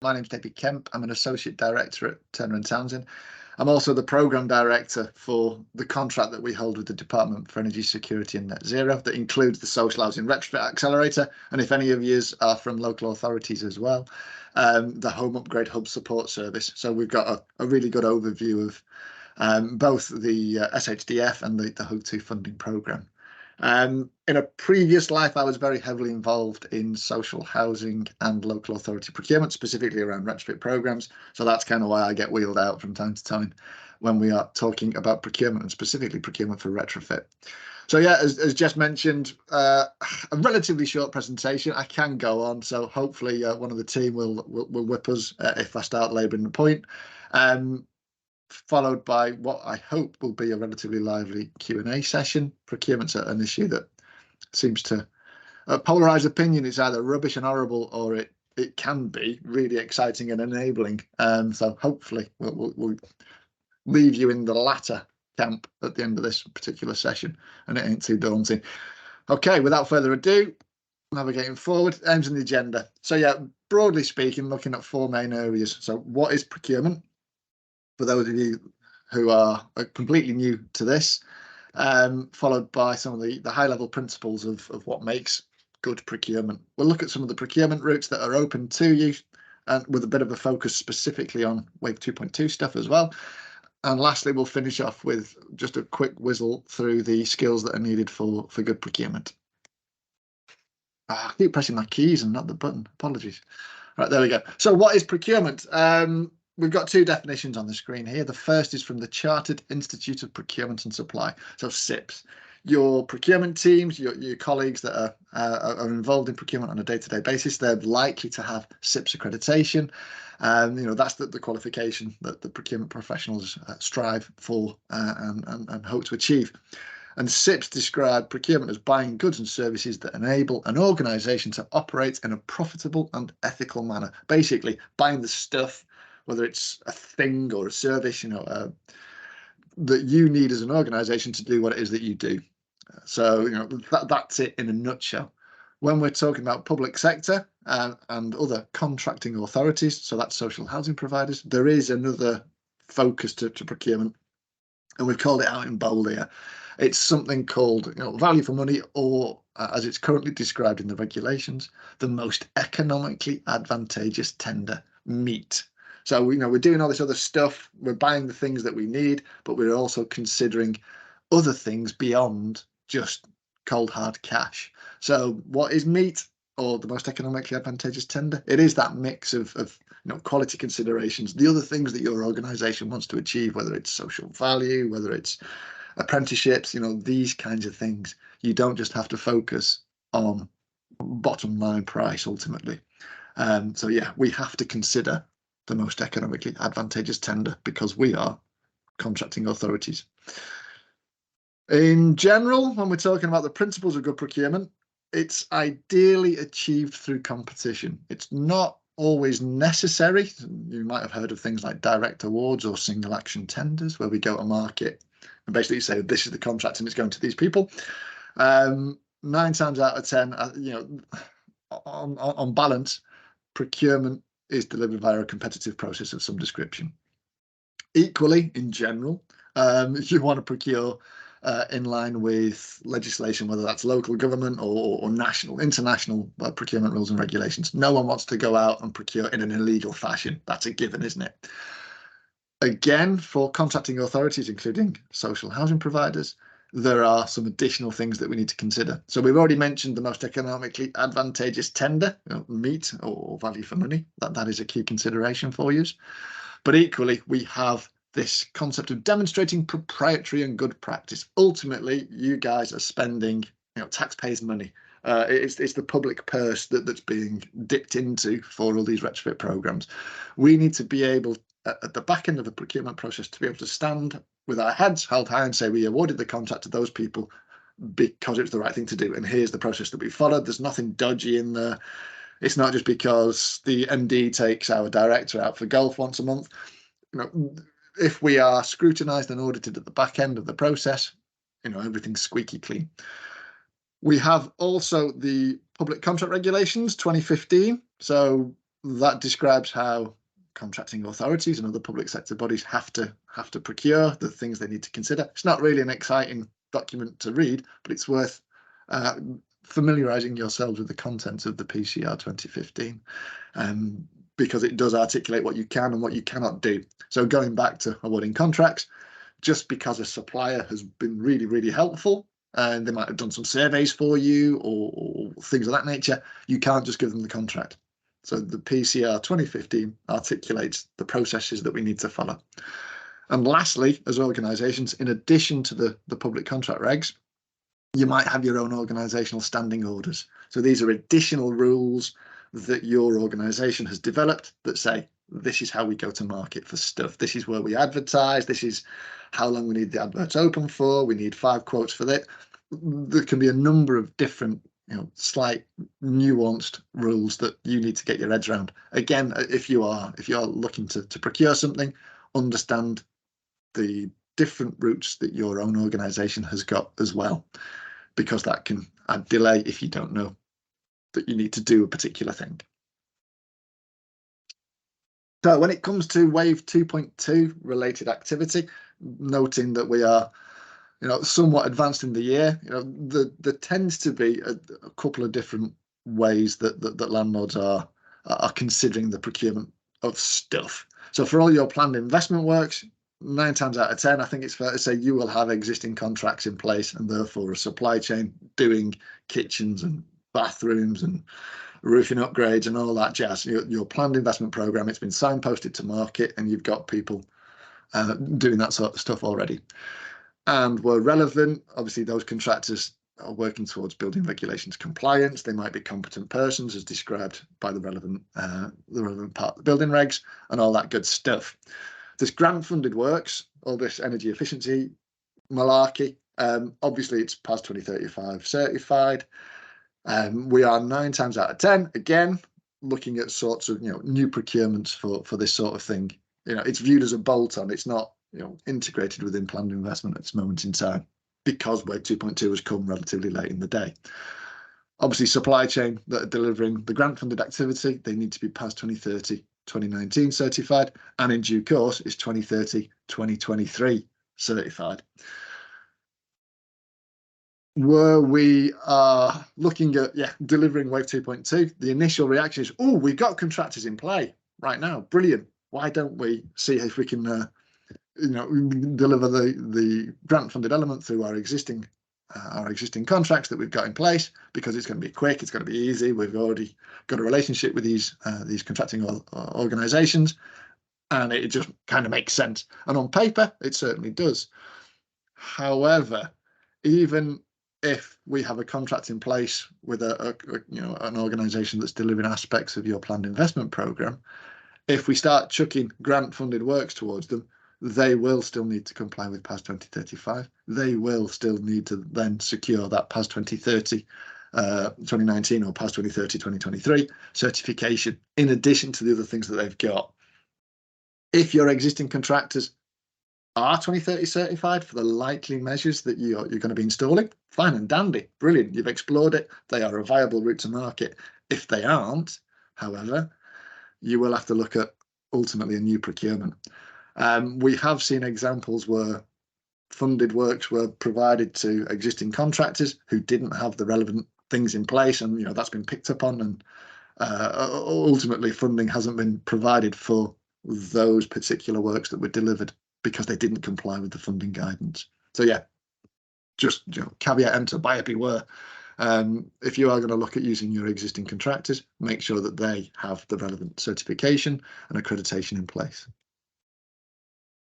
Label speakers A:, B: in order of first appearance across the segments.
A: My name's David Kemp. I'm an Associate Director at Turner & Townsend. I'm also the Programme Director for the contract that we hold with the Department for Energy Security and Net Zero that includes the Social Housing Retrofit Accelerator. And if any of you are from local authorities as well, the Home Upgrade Hub Support Service. So we've got a really good overview of both the SHDF and the HUG 2 funding programme. In a previous life, I was very heavily involved in social housing and local authority procurement, specifically around retrofit programs. So that's kind of why I get wheeled out from time to time when we are talking about procurement, and specifically procurement for retrofit. So yeah, as Jess mentioned, a relatively short presentation. I can go on, so hopefully one of the team will whip us if I start labouring the point. Followed by what I hope will be a relatively lively Q&A session. Procurement's an issue that seems to polarise opinion. It's either rubbish and horrible, or it can be really exciting and enabling. So hopefully we'll leave you in the latter camp at the end of this particular session, and it ain't too daunting. Okay, without further ado, navigating forward, aims and the agenda. So yeah, broadly speaking, looking at four main areas. So what is procurement? For those of you who are completely new to this, followed by some of the high-level principles of what makes good procurement. We'll look at some of the procurement routes that are open to you, and with a bit of a focus specifically on Wave 2.2 stuff as well. And lastly, we'll finish off with just a quick whizzle through the skills that are needed for good procurement. I keep pressing my keys and not the button. Apologies. Right, there we go. So what is procurement? We've got two definitions on the screen here. The first is from the Chartered Institute of Procurement and Supply, so CIPS. Your procurement teams, your colleagues that are involved in procurement on a day-to-day basis, they're likely to have CIPS accreditation. That's the qualification that the procurement professionals strive for and hope to achieve. And CIPS describe procurement as buying goods and services that enable an organisation to operate in a profitable and ethical manner. Basically, buying the stuff, whether it's a thing or a service, that you need as an organisation to do what it is that you do. So, that's it in a nutshell. When we're talking about public sector and other contracting authorities, so that's social housing providers, there is another focus to procurement, and we've called it out in bold here. It's something called value for money, or as it's currently described in the regulations, the most economically advantageous tender, MEAT. So we're doing all this other stuff, we're buying the things that we need, but we're also considering other things beyond just cold hard cash. So what is MEAT, or the most economically advantageous tender? It is that mix of quality considerations, the other things that your organisation wants to achieve, whether it's social value, whether it's apprenticeships, these kinds of things. You don't just have to focus on bottom line price ultimately. So yeah, we have to consider the most economically advantageous tender because we are contracting authorities. In general, when we're talking about the principles of good procurement, it's ideally achieved through competition. It's not always necessary. You might have heard of things like direct awards or single action tenders, where we go to market and basically say this is the contract and it's going to these people. 9 times out of 10, on balance, procurement is delivered via a competitive process of some description. Equally, in general, if you want to procure in line with legislation, whether that's local government or national, international procurement rules and regulations, no one wants to go out and procure in an illegal fashion. That's a given, isn't it? Again, for contracting authorities, including social housing providers, there are some additional things that we need to consider. So we've already mentioned the most economically advantageous tender, MEAT, or value for money. That is a key consideration for you. But equally, we have this concept of demonstrating proprietary and good practice. Ultimately, you guys are spending taxpayers' money. It's the public purse that's being dipped into for all these retrofit programs. We need to be able, at the back end of the procurement process, to be able to stand with our heads held high and say we awarded the contract to those people because it was the right thing to do, and here's the process that we followed. There's nothing dodgy in there. It's not just because the MD takes our director out for golf once a month. If we are scrutinised and audited at the back end of the process, everything's squeaky clean. We have also the Public Contract Regulations 2015. So that describes how contracting authorities and other public sector bodies have to procure, the things they need to consider. It's not really an exciting document to read, but it's worth familiarising yourselves with the contents of the PCR 2015, because it does articulate what you can and what you cannot do. So going back to awarding contracts, just because a supplier has been really, really helpful, and they might have done some surveys for you or things of that nature, you can't just give them the contract. So the PCR 2015 articulates the processes that we need to follow. And lastly, as organisations, in addition to the public contract regs, you might have your own organisational standing orders. So these are additional rules that your organisation has developed that say, this is how we go to market for stuff. This is where we advertise. This is how long we need the adverts open for. We need 5 quotes for that. There can be a number of different, slight nuanced rules that you need to get your heads around. Again, if you are looking to procure something, understand the different routes that your own organisation has got as well, because that can add delay if you don't know that you need to do a particular thing. So when it comes to Wave 2.2 related activity, noting that we are somewhat advanced in the year, there tends to be a couple of different ways that landlords are considering the procurement of stuff. So for all your planned investment works, 9 times out of 10, I think it's fair to say you will have existing contracts in place, and therefore a supply chain doing kitchens and bathrooms and roofing upgrades and all that jazz. Your planned investment program, it's been signposted to market, and you've got people doing that sort of stuff already. And were relevant, obviously those contractors are working towards building regulations compliance. They might be competent persons as described by the relevant part of the building regs and all that good stuff. This grant funded works, all this energy efficiency malarkey, obviously it's PAS 2035 certified. We are 9 times out of 10, again, looking at sorts of new procurements for this sort of thing. It's viewed as a bolt-on. It's not integrated within planned investment at this moment in time, because Wave 2.2 has come relatively late in the day. Obviously, supply chain that are delivering the grant funded activity, they need to be PAS 2030 2019 certified, and in due course is 2030 2023 certified. Where we are looking at delivering Wave 2.2, the initial reaction is, oh, we've got contractors in play right now, brilliant. Why don't we see if we can deliver the grant funded element through our existing contracts that we've got in place, because it's going to be quick, it's going to be easy. We've already got a relationship with these contracting organisations, and it just kind of makes sense. And on paper, it certainly does. However, even if we have a contract in place with an organisation that's delivering aspects of your planned investment programme, if we start chucking grant funded works towards them, they will still need to comply with PAS 2035. They will still need to then secure that PAS 2030 2019 or PAS 2030 2023 certification, in addition to the other things that they've got. If your existing contractors are 2030 certified for the likely measures that you're going to be installing, fine and dandy, brilliant, you've explored it, they are a viable route to market. If they aren't, however, you will have to look at ultimately a new procurement. We have seen examples where funded works were provided to existing contractors who didn't have the relevant things in place, and that's been picked up on, and ultimately funding hasn't been provided for those particular works that were delivered because they didn't comply with the funding guidance. So just caveat emptor, buyer beware. If you are going to look at using your existing contractors, make sure that they have the relevant certification and accreditation in place.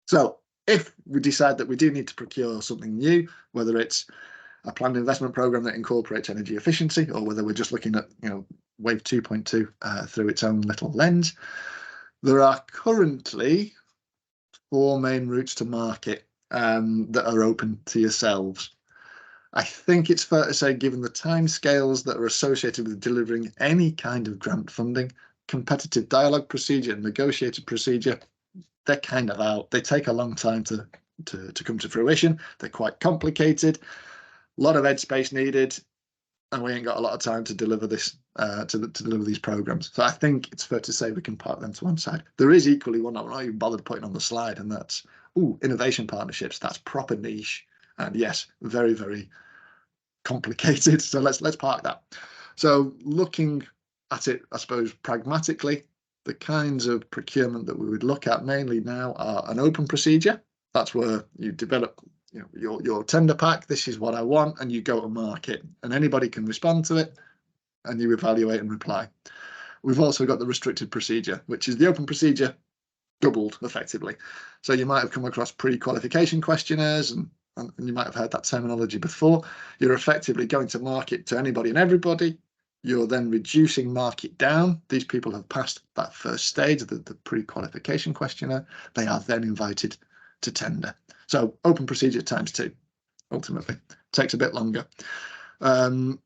A: So if we decide that we do need to procure something new, whether it's a planned investment program that incorporates energy efficiency, or whether we're just looking at Wave 2.2 through its own little lens, there are currently 4 main routes to market that are open to yourselves. I think it's fair to say, given the timescales that are associated with delivering any kind of grant funding, competitive dialogue procedure and negotiated procedure, they're kind of out. They take a long time to come to fruition. They're quite complicated, a lot of headspace needed. and we ain't got a lot of time to deliver this, to deliver these programs. So I think it's fair to say we can park them to one side. There is equally one I'm not even bothered putting on the slide, and that's innovation partnerships. That's proper niche, and yes, very, very complicated. So let's park that. So looking at it, I suppose, pragmatically, the kinds of procurement that we would look at mainly now are an open procedure. That's where you develop, your tender pack. This is what I want, and you go to market, and anybody can respond to it, and you evaluate and reply. We've also got the restricted procedure, which is the open procedure doubled effectively. So you might have come across pre-qualification questionnaires, and you might have heard that terminology before. You're effectively going to market to anybody and everybody. You're then reducing market down. These people have passed that first stage, the pre-qualification questionnaire. They are then invited to tender. So open procedure times 2, ultimately. Takes a bit longer. There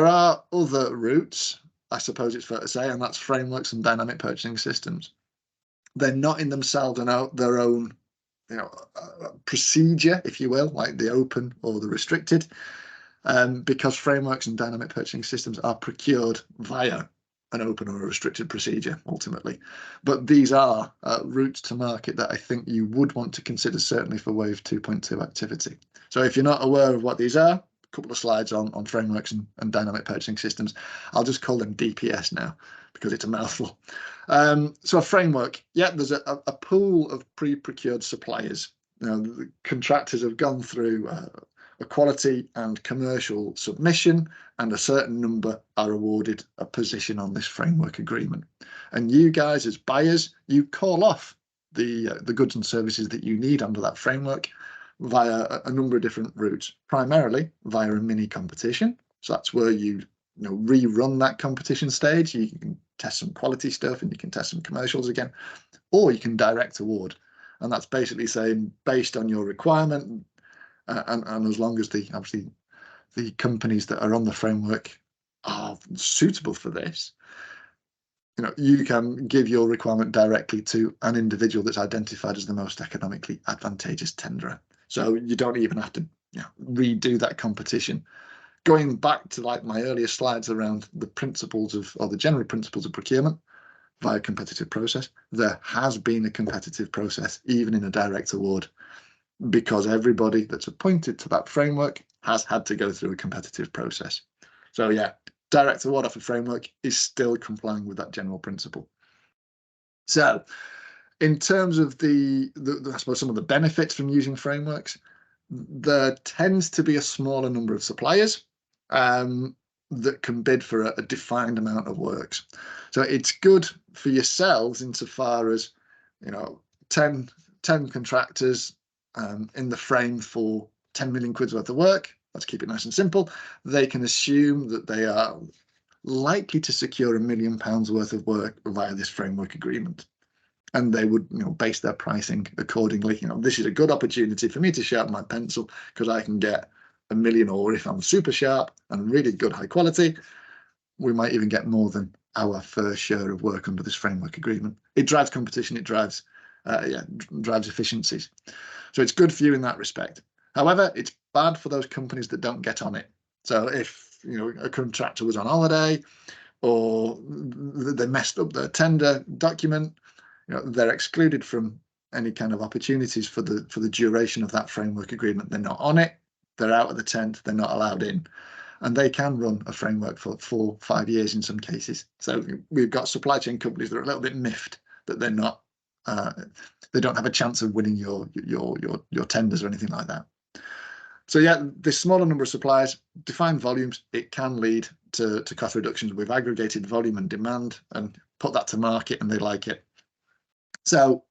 A: are other routes, I suppose it's fair to say, and that's frameworks and dynamic purchasing systems. They're not in themselves their own procedure, if you will, like the open or the restricted, because frameworks and dynamic purchasing systems are procured via an open or a restricted procedure ultimately. But these are routes to market that I think you would want to consider, certainly for Wave 2.2 activity. So if you're not aware of what these are, a couple of slides on frameworks and dynamic purchasing systems. I'll just call them DPS now because it's a mouthful. So a framework, there's a pool of pre-procured suppliers. The contractors have gone through a quality and commercial submission, and a certain number are awarded a position on this framework agreement. And you guys as buyers, you call off the goods and services that you need under that framework via a number of different routes, primarily via a mini competition. So that's where you rerun that competition stage. You can test some quality stuff and you can test some commercials again, or you can direct award. And that's basically saying, based on your requirement, and as long as obviously the companies that are on the framework are suitable for this, you can give your requirement directly to an individual that's identified as the most economically advantageous tenderer. So you don't even have to redo that competition. Going back to like my earlier slides around the principles or the general principles of procurement via competitive process, there has been a competitive process even in a direct award, because everybody that's appointed to that framework has had to go through a competitive process. So direct award off a framework is still complying with that general principle. So in terms of I suppose some of the benefits from using frameworks, there tends to be a smaller number of suppliers that can bid for a defined amount of works. So it's good for yourselves insofar as 10 contractors in the frame for 10 million quid's worth of work. Let's keep it nice and simple. They can assume that they are likely to secure £1 million worth of work via this framework agreement. And they would base their pricing accordingly. This is a good opportunity for me to sharpen my pencil because I can get £1 million, or if I'm super sharp and really good high quality, we might even get more than our fair share of work under this framework agreement. It drives competition, it drives efficiencies. So it's good for you in that respect. However, it's bad for those companies that don't get on it. So if a contractor was on holiday or they messed up their tender document, they're excluded from any kind of opportunities for the duration of that framework agreement. They're not on it, they're out of the tent, they're not allowed in. And they can run a framework for 4-5 years in some cases. So we've got supply chain companies that are a little bit miffed that they're not, they don't have a chance of winning your tenders or anything like that. So this smaller number of suppliers, defined volumes, it can lead to cost reductions. We've aggregated volume and demand and put that to market, and they like it. So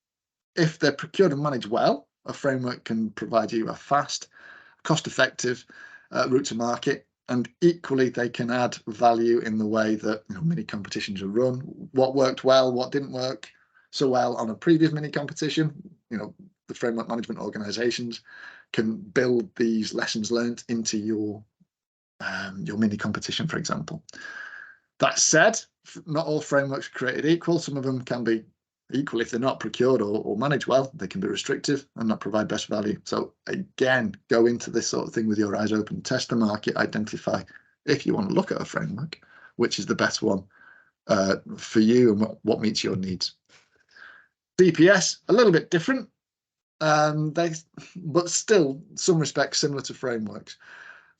A: if they're procured and managed well, a framework can provide you a fast, cost-effective route to market, and equally they can add value in the way that mini competitions are run. What worked well, what didn't work so well on a previous mini competition, the framework management organizations can build these lessons learned into your mini competition, for example. That said, not all frameworks are created equal. Some of them can be Equally, if they're not procured or managed well, they can be restrictive and not provide best value. So again, go into this sort of thing with your eyes open, test the market, identify, if you want to look at a framework, which is the best one for you and what meets your needs. DPS, a little bit different, but still, some respects similar to frameworks.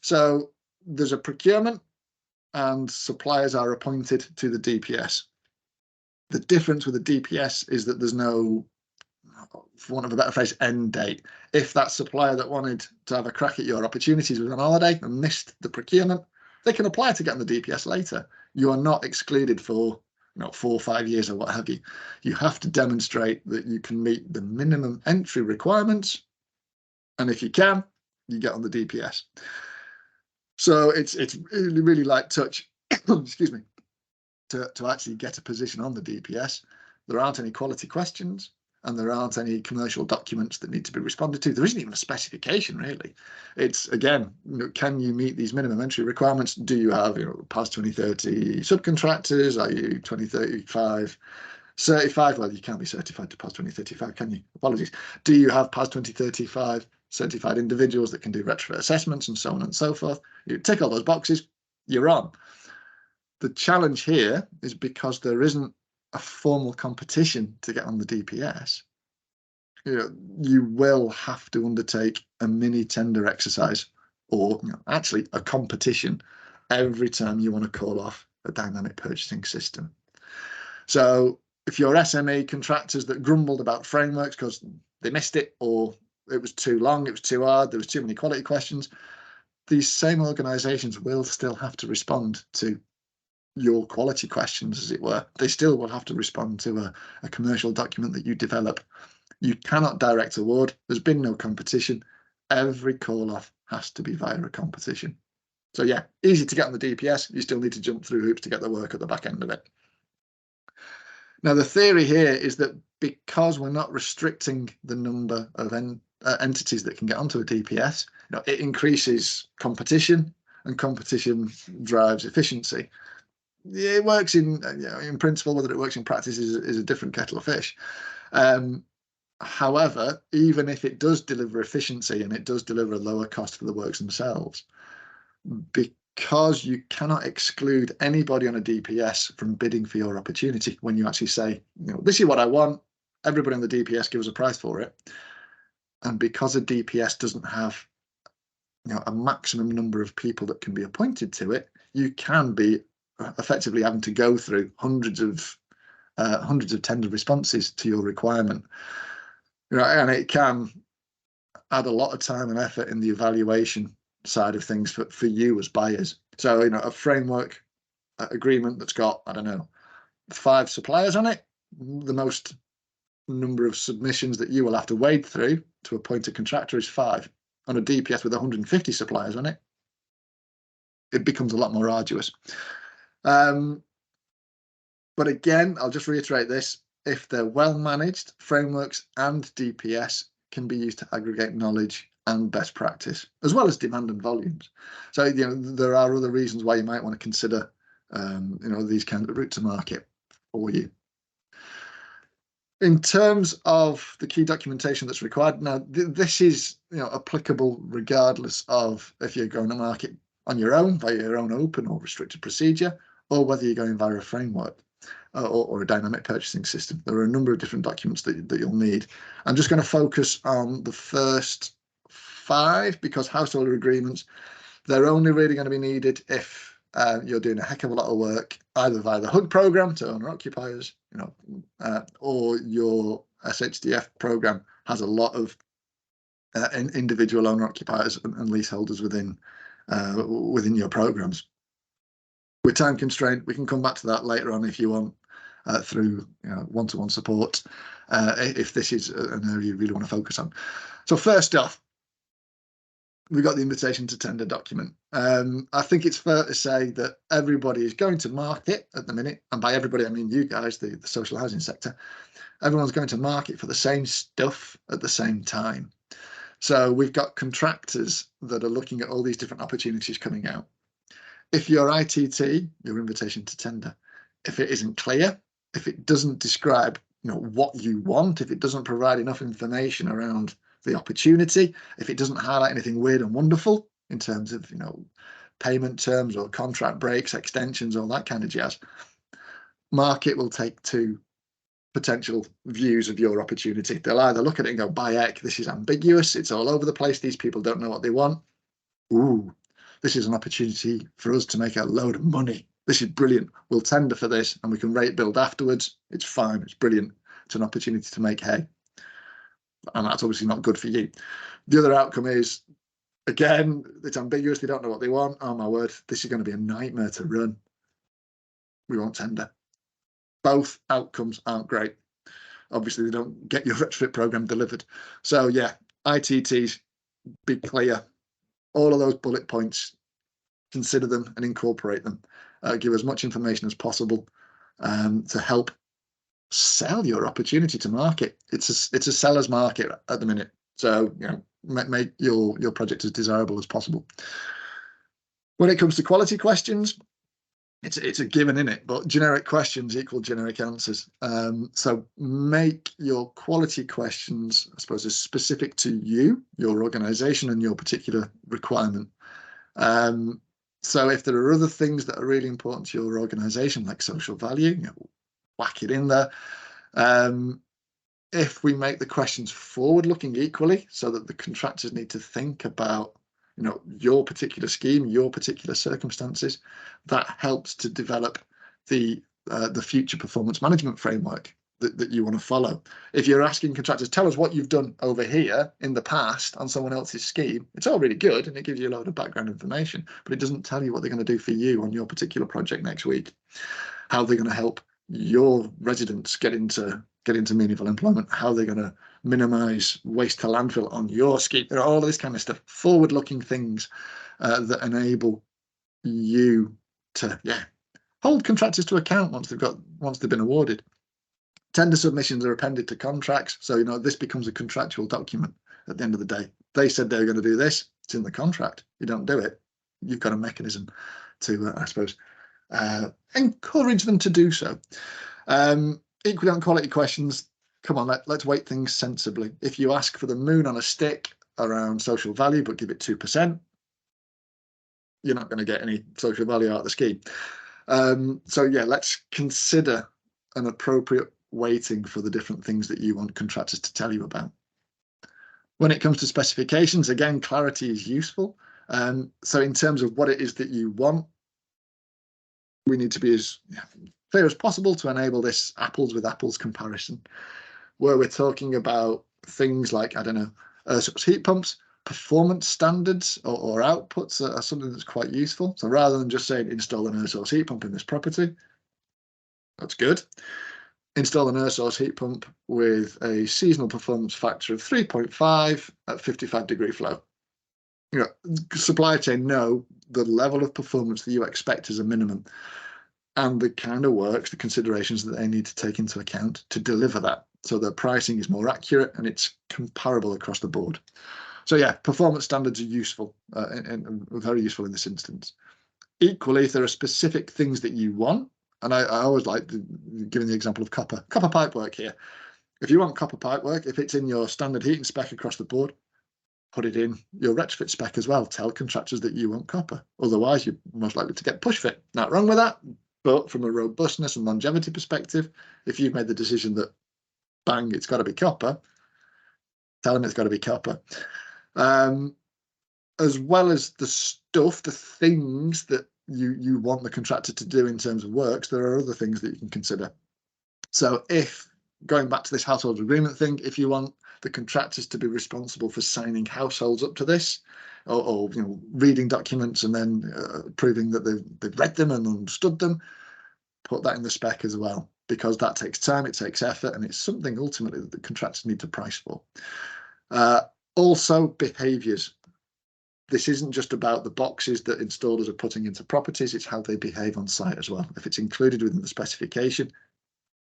A: So there's a procurement and suppliers are appointed to the DPS. The difference with the DPS is that there's no, for want of a better phrase, end date. If that supplier that wanted to have a crack at your opportunities was on holiday and missed the procurement, they can apply to get on the DPS later. You are not excluded for 4 or 5 years or what have you. You have to demonstrate that you can meet the minimum entry requirements, and if you can, you get on the DPS. So it's really, really light touch, excuse me, to actually get a position on the DPS. There aren't any quality questions and there aren't any commercial documents that need to be responded to. There isn't even a specification, really. It's, again, can you meet these minimum entry requirements? Do you have PAS 2030 subcontractors? Are you 2035 certified? Well, you can't be certified to PAS 2035, can you? Apologies. Do you have PAS 2035 certified individuals that can do retrofit assessments and so on and so forth? You tick all those boxes, you're on. The challenge here is because there isn't a formal competition to get on the DPS, you will have to undertake a mini tender exercise or actually a competition every time you want to call off a dynamic purchasing system. So if you're SME contractors that grumbled about frameworks because they missed it or it was too long, it was too hard, there was too many quality questions, these same organisations will still have to respond to your quality questions, as it were. They still will have to respond to a commercial document that you develop. You cannot direct award. There's been no competition. Every call-off has to be via a competition. So yeah, easy to get on the DPS. You still need to jump through hoops to get the work at the back end of it. Now, the theory here is that because we're not restricting the number of entities that can get onto a DPS, it increases competition, and competition drives efficiency. It works in principle. Whether it works in practice is a different kettle of fish. However, even if it does deliver efficiency and it does deliver a lower cost for the works themselves, because you cannot exclude anybody on a DPS from bidding for your opportunity when you actually say, this is what I want, everybody on the DPS gives a price for it. And because a DPS doesn't have a maximum number of people that can be appointed to it, you can be effectively having to go through hundreds of tender responses to your requirement, and it can add a lot of time and effort in the evaluation side of things for you as buyers. So a framework agreement that's got, I don't know, 5 suppliers on it, the most number of submissions that you will have to wade through to appoint a contractor is 5. On a DPS with 150 suppliers on it, it becomes a lot more arduous. But again, I'll just reiterate this. If they're well managed, frameworks and DPS can be used to aggregate knowledge and best practice, as well as demand and volumes. So, there are other reasons why you might want to consider, these kind of route to market for you. In terms of the key documentation that's required, now this is applicable regardless of if you're going to market on your own, via your own open or restricted procedure, or whether you're going via a framework or a dynamic purchasing system. There are a number of different documents that you'll need. I'm just going to focus on the first 5 because householder agreements, they're only really going to be needed if you're doing a heck of a lot of work, either via the HUG program to owner occupiers, or your SHDF program has a lot of individual owner occupiers and leaseholders within your programs. With time constraint, we can come back to that later on if you want, through one-to-one support, if this is an area you really want to focus on. So first off, we've got the invitation to tender document. I think it's fair to say that everybody is going to market at the minute, and by everybody I mean you guys, the social housing sector. Everyone's going to market for the same stuff at the same time. So we've got contractors that are looking at all these different opportunities coming out. If your ITT, your invitation to tender, if it isn't clear, if it doesn't describe what you want, if it doesn't provide enough information around the opportunity, if it doesn't highlight anything weird and wonderful in terms of payment terms or contract breaks, extensions, all that kind of jazz, market will take two potential views of your opportunity. They'll either look at it and go, by heck, this is ambiguous, it's all over the place, these people don't know what they want. Ooh, this is an opportunity for us to make a load of money. This is brilliant. We'll tender for this and we can rate build afterwards. It's fine. It's brilliant. It's an opportunity to make hay. And that's obviously not good for you. The other outcome is, again, it's ambiguous. They don't know what they want. Oh my word, this is going to be a nightmare to run. We won't tender. Both outcomes aren't great. Obviously, they don't get your retrofit program delivered. So yeah, ITTs, be clear. All of those bullet points, consider them and incorporate them. Give as much information as possible to help sell your opportunity to market. It's a seller's market at the minute. So make your project as desirable as possible. When it comes to quality questions, it's a given in it, but generic questions equal generic answers. So make your quality questions, I suppose, as specific to you, your organization, and your particular requirement. So if there are other things that are really important to your organization, like social value, whack it in there. If we make the questions forward-looking equally, so that the contractors need to think about your particular scheme, your particular circumstances, that helps to develop the future performance management framework that you want to follow. If you're asking contractors, tell us what you've done over here in the past on someone else's scheme, it's all really good and it gives you a load of background information, but it doesn't tell you what they're going to do for you on your particular project next week, how they're going to help your residents get into meaningful employment, how they're going to minimize waste to landfill on your scheme. There are all this kind of stuff, forward-looking things that enable you to hold contractors to account once they've been awarded. Tender submissions are appended to contracts, so this becomes a contractual document at the end of the day. They said they were going to do this, it's in the contract. You don't do it, you've got a mechanism to I suppose encourage them to do so. Equally on quality questions, come on, let's weight things sensibly. If you ask for the moon on a stick around social value but give it 2%, you're not going to get any social value out of the scheme. So yeah, let's consider an appropriate weighting for the different things that you want contractors to tell you about. When it comes to specifications, again, clarity is useful. So in terms of what it is that you want, we need to be as clear as possible to enable this apples with apples comparison, where we're talking about things like, I don't know, heat pumps, performance standards or outputs are something that's quite useful. So rather than just saying install an air source heat pump in this property, that's good. Install an air source heat pump with a seasonal performance factor of 3.5 at 55-degree flow. Supply chain know the level of performance that you expect as a minimum and the kind of works, the considerations that they need to take into account to deliver that. So their pricing is more accurate and it's comparable across the board. So yeah, performance standards are useful and very useful in this instance. Equally, if there are specific things that you want, and I always like giving the example of copper pipework here. If you want copper pipework, if it's in your standard heating spec across the board, put it in your retrofit spec as well. Tell contractors that you want copper. Otherwise, you're most likely to get push fit. Not wrong with that, but from a robustness and longevity perspective, if you've made the decision that, bang, it's got to be copper, tell them it's got to be copper. As well as the stuff, the things that you want the contractor to do in terms of works, there are other things that you can consider. So if, going back to this household agreement thing, if you want the contractors to be responsible for signing households up to this, or reading documents and then proving that they've read them and understood them, put that in the spec as well, because that takes time, it takes effort, and it's something ultimately that the contractors need to price for. Also, behaviours. This isn't just about the boxes that installers are putting into properties, it's how they behave on site as well. If it's included within the specification,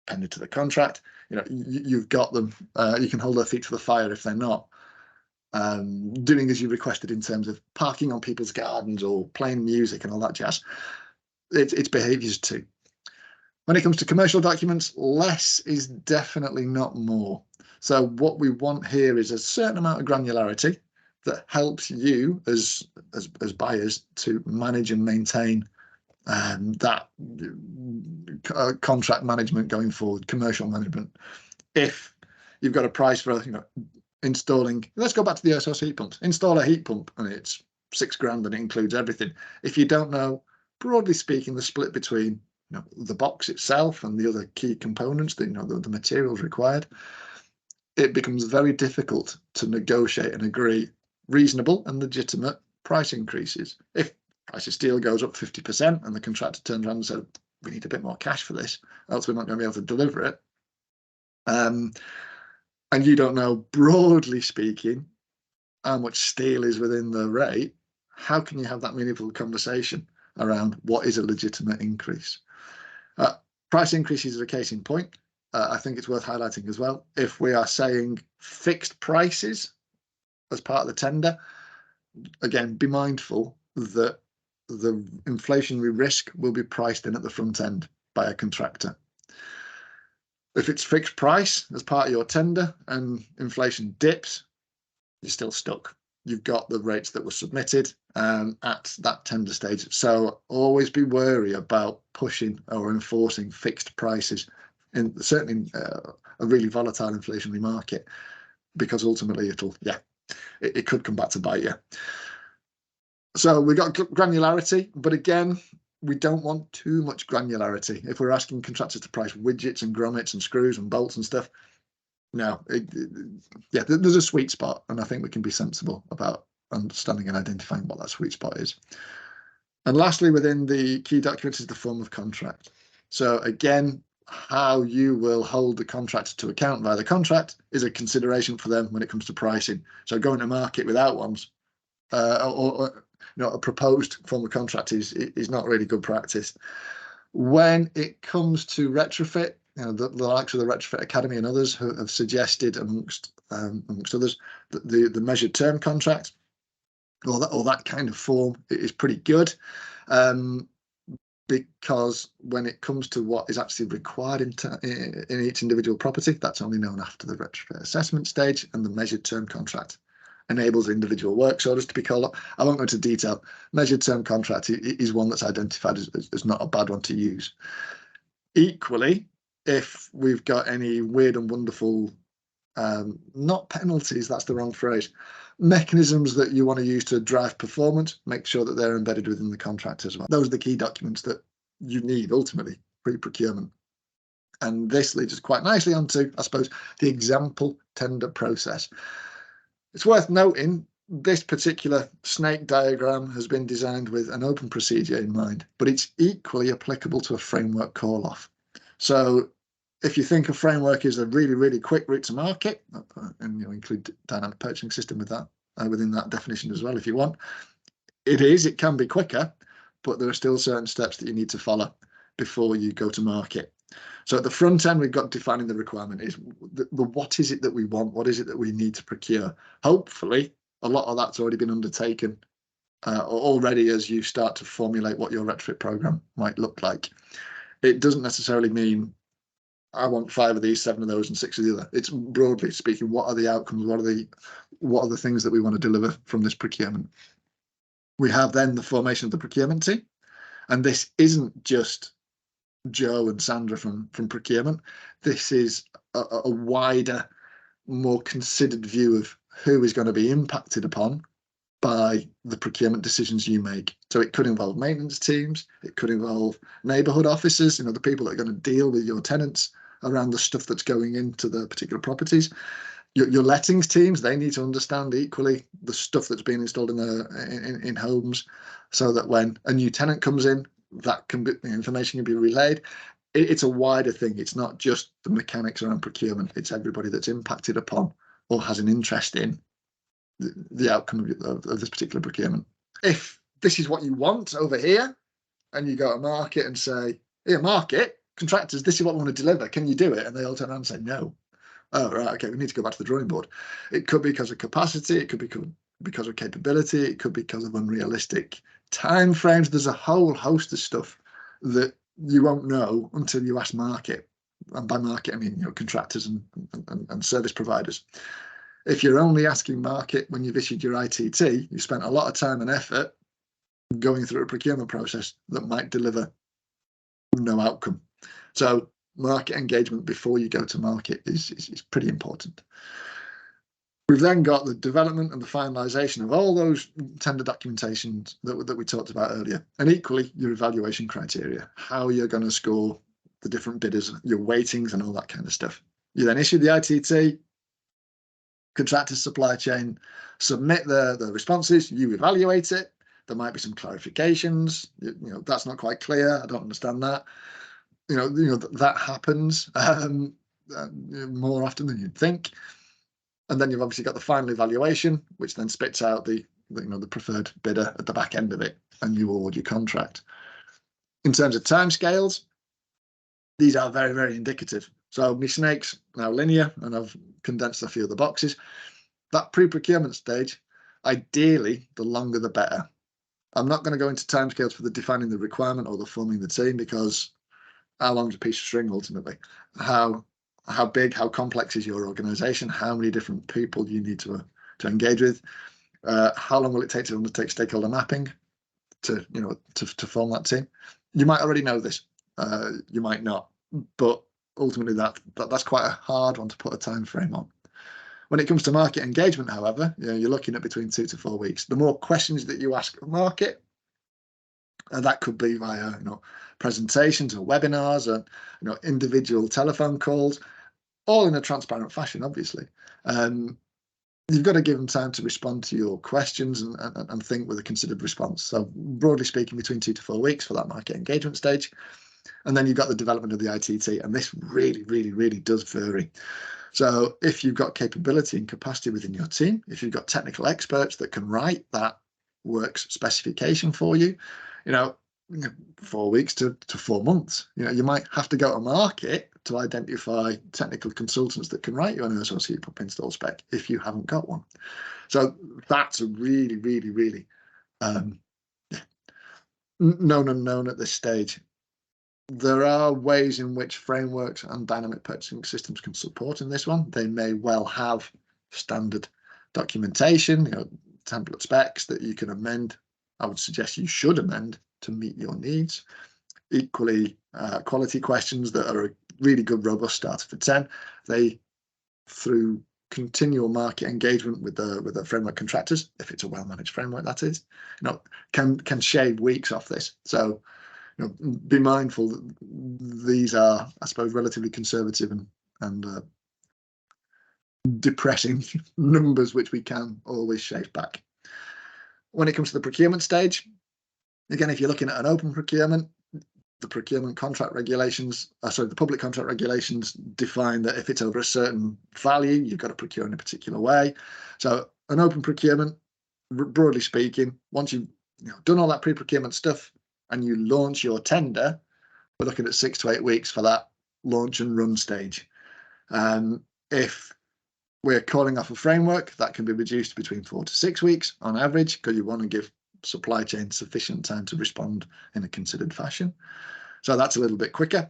A: appended to the contract, you've got them. You can hold their feet to the fire if they're not doing as you requested in terms of parking on people's gardens or playing music and all that jazz. It's behaviours too. When it comes to commercial documents, less is definitely not more. So what we want here is a certain amount of granularity that helps you as buyers to manage and maintain that contract management going forward, commercial management. If you've got a price for, installing, let's go back to the air source heat pumps. Install a heat pump and it's £6,000 and it includes everything. If you don't know, broadly speaking, the split between the box itself and the other key components, the materials required, it becomes very difficult to negotiate and agree reasonable and legitimate price increases. If price of steel goes up 50% and the contractor turns around and says, we need a bit more cash for this, else we're not going to be able to deliver it. And you don't know, broadly speaking, how much steel is within the rate, how can you have that meaningful conversation around what is a legitimate increase? Price increases is a case in point. I think it's worth highlighting as well. If we are saying fixed prices as part of the tender, again, be mindful that the inflationary risk will be priced in at the front end by a contractor. If it's fixed price as part of your tender and inflation dips, you're still stuck. You've got the rates that were submitted at that tender stage. So always be wary about pushing or enforcing fixed prices in certainly a really volatile inflationary market, because ultimately it could come back to bite you. So we got granularity, but again, we don't want too much granularity. If we're asking contractors to price widgets and grommets and screws and bolts and stuff, no, there's a sweet spot, and I think we can be sensible about understanding and identifying what that sweet spot is. And lastly, within the key documents is the form of contract. So again, how you will hold the contractor to account via the contract is a consideration for them when it comes to pricing. So going to market without ones or a proposed form of contract is not really good practice. When it comes to retrofit, the likes of the Retrofit Academy and others have suggested, amongst others, that the measured term contract or that kind of form is pretty good, because when it comes to what is actually required in each individual property, that's only known after the retrofit assessment stage, and the measured term contract enables individual works orders to be called up. I won't go into detail. Measured term contract is one that's identified as not a bad one to use. Equally, if we've got any weird and wonderful, not penalties, that's the wrong phrase, mechanisms that you want to use to drive performance, make sure that they're embedded within the contract as well. Those are the key documents that you need ultimately pre-procurement. And this leads us quite nicely onto, I suppose, the example tender process. It's worth noting this particular snake diagram has been designed with an open procedure in mind, but it's equally applicable to a framework call-off. So if you think a framework is a really, really quick route to market, and include dynamic purchasing system with that within that definition as well, if you want, it can be quicker, but there are still certain steps that you need to follow before you go to market. So at the front end, we've got defining the requirement is what is it that we want? What is it that we need to procure? Hopefully, a lot of that's already been undertaken already as you start to formulate what your retrofit program might look like. It doesn't necessarily mean I want 5 of these, 7 of those, and 6 of the other. It's broadly speaking, what are the outcomes? What are the things that we want to deliver from this procurement? We have then the formation of the procurement team, and this isn't just Joe and Sandra from procurement. This is a wider, more considered view of who is going to be impacted upon by the procurement decisions you make. So it could involve maintenance teams, it could involve neighbourhood officers, the people that are going to deal with your tenants around the stuff that's going into the particular properties. Your lettings teams, they need to understand equally the stuff that's being installed in homes, so that when a new tenant comes in, that can be, the information can be relayed. It's a wider thing. It's not just the mechanics around procurement. It's everybody that's impacted upon or has an interest in the outcome of this particular procurement. If this is what you want over here, and you go to market and say, here, market, contractors, this is what we want to deliver. Can you do it? And they all turn around and say, no. Oh, right, okay, we need to go back to the drawing board. It could be because of capacity. It could be because of capability. It could be because of unrealistic time frames. There's a whole host of stuff that you won't know until you ask market. And by market, I mean, contractors and service providers. If you're only asking market when you've issued your ITT, you spent a lot of time and effort going through a procurement process that might deliver no outcome. So market engagement before you go to market is pretty important. We've then got the development and the finalisation of all those tender documentations that we talked about earlier, and equally your evaluation criteria, how you're going to score the different bidders, your weightings and all that kind of stuff. You then issue the ITT, contractor supply chain submit the responses, you evaluate it. There might be some clarifications. That's not quite clear. I don't understand that. That happens more often than you'd think. And then you've obviously got the final evaluation, which then spits out the preferred bidder at the back end of it, and you award your contract. In terms of timescales, these are very, very indicative. So my snake's now linear, and I've condensed a few of the boxes. That pre-procurement stage, ideally, the longer the better. I'm not going to go into timescales for the defining the requirement or the forming the team, because how long's a piece of string ultimately? How big, how complex is your organisation? How many different people you need to engage with? How long will it take to undertake stakeholder mapping to form that team? You might already know this, you might not, but ultimately that's quite a hard one to put a time frame on. When it comes to market engagement, however, you're looking at between 2 to 4 weeks. The more questions that you ask of market, and that could be via presentations or webinars or individual telephone calls, all in a transparent fashion, obviously. You've got to give them time to respond to your questions and think with a considered response. So broadly speaking, between 2 to 4 weeks for that market engagement stage. And then you've got the development of the ITT, and this really, really, really does vary. So if you've got capability and capacity within your team, if you've got technical experts that can write that works specification for you, 4 weeks to 4 months, you might have to go to market to identify technical consultants that can write you an air-source heat pump install spec if you haven't got one. So that's a really, really, really known unknown at this stage. There are ways in which frameworks and dynamic purchasing systems can support in this one. They may well have standard documentation, template specs that you can amend. I would suggest you should amend to meet your needs. Equally, quality questions that are a really good, robust starter for 10. They, through continual market engagement with the framework contractors, if it's a well-managed framework, that is, can shave weeks off this. So, be mindful that these are, I suppose, relatively conservative and depressing numbers, which we can always shave back. When it comes to the procurement stage, again, if you're looking at an open procurement, the procurement contract regulations, the public contract regulations define that if it's over a certain value, you've got to procure in a particular way. So an open procurement, broadly speaking, once you've done all that pre-procurement stuff and you launch your tender, we're looking at 6 to 8 weeks for that launch and run stage. If we're calling off a framework, that can be reduced between 4 to 6 weeks on average, because you want to give supply chain sufficient time to respond in a considered fashion. So that's a little bit quicker.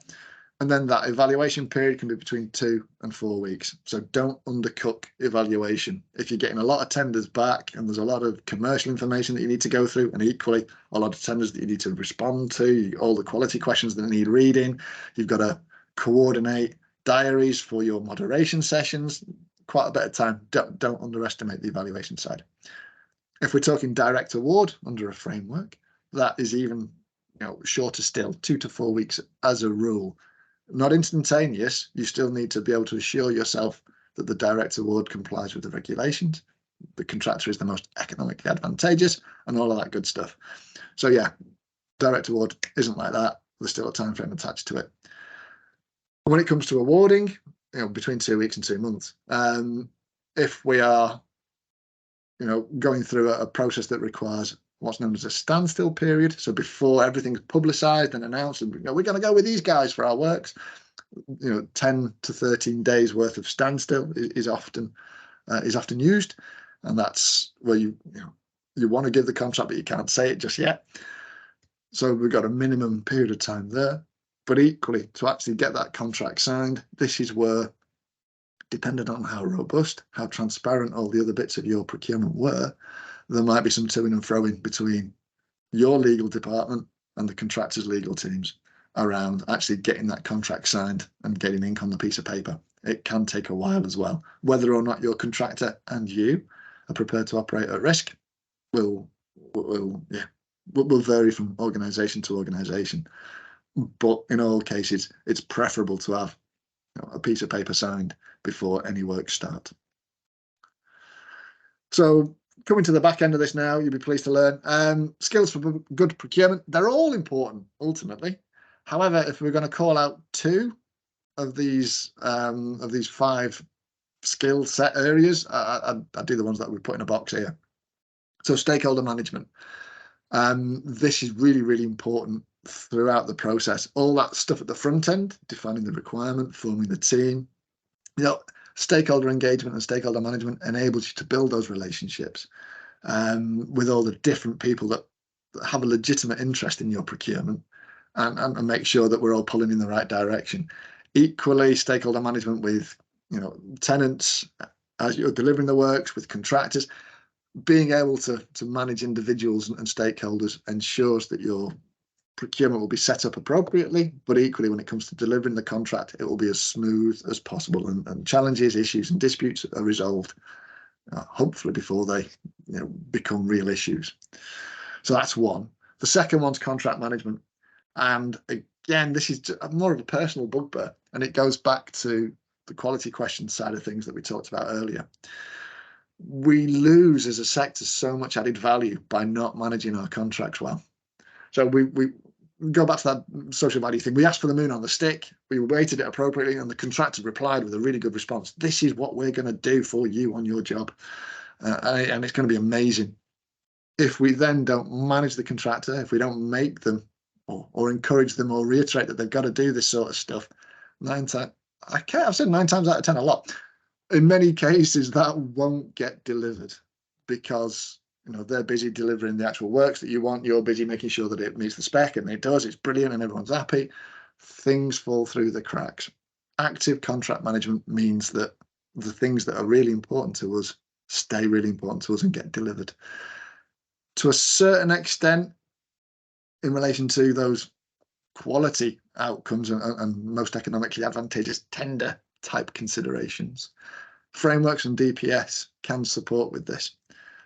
A: And then that evaluation period can be between 2 and 4 weeks. So don't undercook evaluation. If you're getting a lot of tenders back and there's a lot of commercial information that you need to go through, and equally a lot of tenders that you need to respond to, all the quality questions that need reading, you've got to coordinate diaries for your moderation sessions, quite a bit of time. Don't underestimate the evaluation side. If we're talking direct award under a framework, that is even shorter still, 2 to 4 weeks as a rule. Not instantaneous. You still need to be able to assure yourself that the direct award complies with the regulations. The contractor is the most economically advantageous and all of that good stuff. So yeah, direct award isn't like that. There's still a time frame attached to it. When it comes to awarding, between 2 weeks and 2 months. If we are going through a process that requires what's known as a standstill period, so before everything's publicised and announced, and we're going to go with these guys for our works, 10 to 13 days worth of standstill is often used, and that's where you want to give the contract, but you can't say it just yet. So we've got a minimum period of time there. But equally, to actually get that contract signed, this is where, depending on how robust, how transparent all the other bits of your procurement were, there might be some toing and froing between your legal department and the contractor's legal teams around actually getting that contract signed and getting ink on the piece of paper. It can take a while as well. Whether or not your contractor and you are prepared to operate at risk will vary from organisation to organisation. But in all cases, it's preferable to have a piece of paper signed before any work start. So coming to the back end of this now, you'll be pleased to learn skills for good procurement. They're all important ultimately. However, if we're going to call out two of these 5 skill set areas, I do the ones that we put in a box here. So stakeholder management. This is really, really important throughout the process. All that stuff at the front end, defining the requirement, forming the team. Stakeholder engagement and stakeholder management enables you to build those relationships with all the different people that have a legitimate interest in your procurement, and make sure that we're all pulling in the right direction. Equally, stakeholder management with tenants as you're delivering the works, with contractors. Being able to manage individuals and stakeholders ensures that your procurement will be set up appropriately, but equally when it comes to delivering the contract, it will be as smooth as possible, and challenges, issues and disputes are resolved hopefully before they become real issues. So that's one. The second one's contract management, and again, this is more of a personal bugbear, and it goes back to the quality question side of things that we talked about earlier. We lose as a sector so much added value by not managing our contracts well. So we go back to that social value thing. We asked for the moon on the stick, we weighted it appropriately, and the contractor replied with a really good response. This is what we're going to do for you on your job, and it's going to be amazing. If we then don't manage the contractor, if we don't make them or encourage them or reiterate that they've got to do this sort of stuff, I've said 9 times out of 10 a lot. In many cases, that won't get delivered because they're busy delivering the actual works that you want. You're busy making sure that it meets the spec, and it does. It's brilliant, and everyone's happy. Things fall through the cracks. Active contract management means that the things that are really important to us stay really important to us and get delivered. To a certain extent, in relation to those quality outcomes and most economically advantageous tender type considerations, frameworks and DPS can support with this.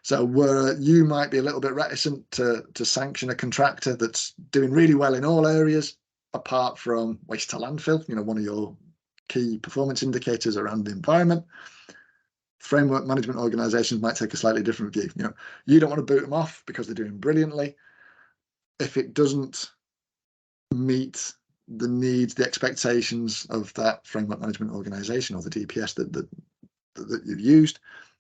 A: So where you might be a little bit reticent to sanction a contractor that's doing really well in all areas, apart from waste to landfill, one of your key performance indicators around the environment, framework management organisations might take a slightly different view. You don't want to boot them off because they're doing brilliantly. If it doesn't meet the needs, the expectations of that framework management organisation or the DPS that you've used,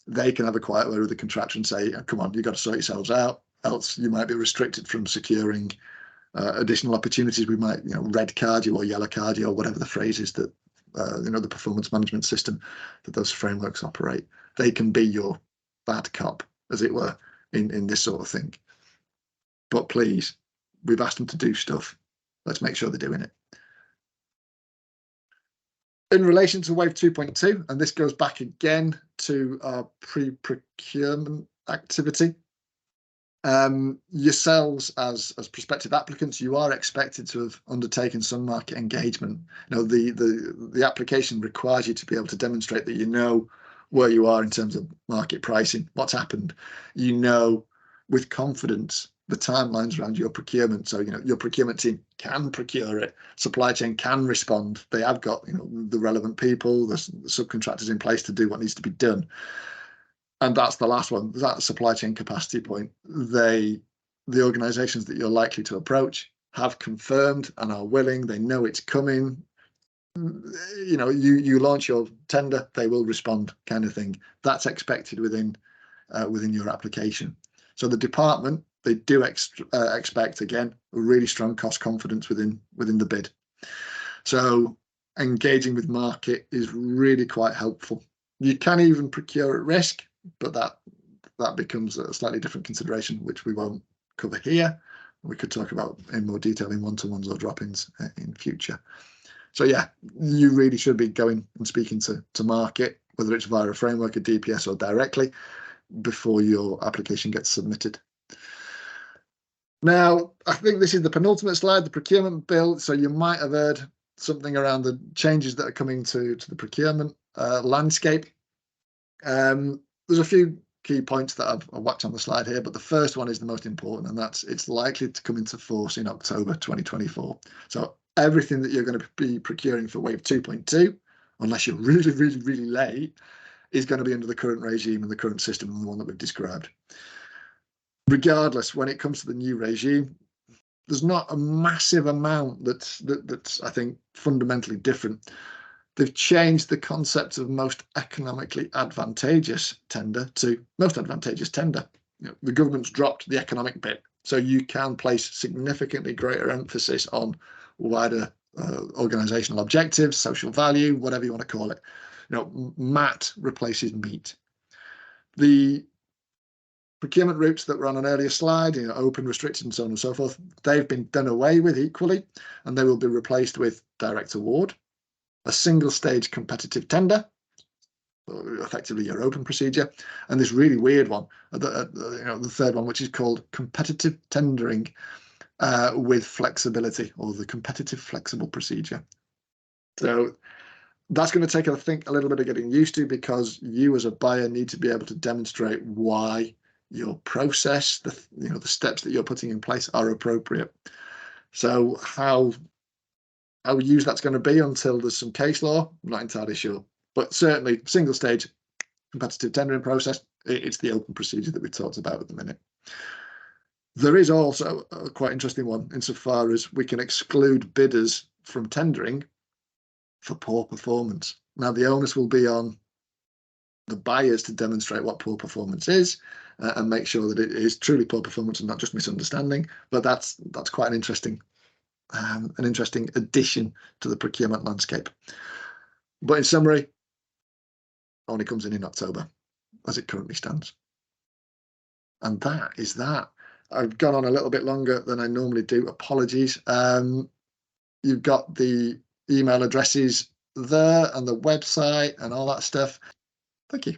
A: they can have a quiet word with the contractor and say, come on, you've got to sort yourselves out, else you might be restricted from securing additional opportunities. We might red card you or yellow card you, or whatever the phrase is that the performance management system that those frameworks operate. They can be your bad cop, as it were, in this sort of thing. But please, we've asked them to do stuff. Let's make sure they're doing it. In relation to Wave 2.2, and this goes back again to our pre-procurement activity, yourselves as prospective applicants, you are expected to have undertaken some market engagement. The application requires you to be able to demonstrate that you know where you are in terms of market pricing, what's happened. With confidence the timelines around your procurement. So, your procurement team can procure it. Supply chain can respond. They have got, the relevant people, the subcontractors in place to do what needs to be done. And that's the last one, that supply chain capacity point. The organisations that you're likely to approach have confirmed and are willing. They know it's coming. You launch your tender, they will respond, kind of thing. That's expected within your application. So the department, they do expect, again, a really strong cost confidence within the bid. So engaging with market is really quite helpful. You can even procure at risk, but that becomes a slightly different consideration, which we won't cover here. we could talk about in more detail in one-to-ones or drop-ins in future. So yeah, you really should be going and speaking to market, whether it's via a framework, a DPS, or directly, before your application gets submitted. Now, I think this is the penultimate slide, the procurement bill. So you might have heard something around the changes that are coming to the procurement landscape. There's a few key points that I've whacked on the slide here, but the first one is the most important, and that's it's likely to come into force in October 2024. So everything that you're going to be procuring for Wave 2.2, unless you're really, really, really late, is going to be under the current regime and the current system and the one that we've described. Regardless, when it comes to the new regime, there's not a massive amount that's I think fundamentally different. They've changed the concept of most economically advantageous tender to most advantageous tender. The government's dropped the economic bit, so you can place significantly greater emphasis on wider organisational objectives, social value, whatever you want to call it. MAT replaces MEET. The procurement routes that were on an earlier slide, open, restricted, and so on and so forth, they've been done away with equally, and they will be replaced with direct award, a single stage competitive tender, effectively your open procedure, and this really weird one, the third one, which is called competitive tendering with flexibility, or the competitive flexible procedure. So that's going to take, I think, a little bit of getting used to, because you as a buyer need to be able to demonstrate why your process, the steps that you're putting in place, are appropriate. So how used that's going to be until there's some case law, I'm not entirely sure. But certainly, single stage competitive tendering process, it's the open procedure that we talked about at the minute. There is also a quite interesting one insofar as we can exclude bidders from tendering for poor performance. Now, the onus will be on the buyers to demonstrate what poor performance is and make sure that it is truly poor performance and not just misunderstanding. But that's quite an interesting addition to the procurement landscape. But in summary, only comes in October as it currently stands. And that is that. I've gone on a little bit longer than I normally do. Apologies. You've got the email addresses there and the website and all that stuff. Thank you.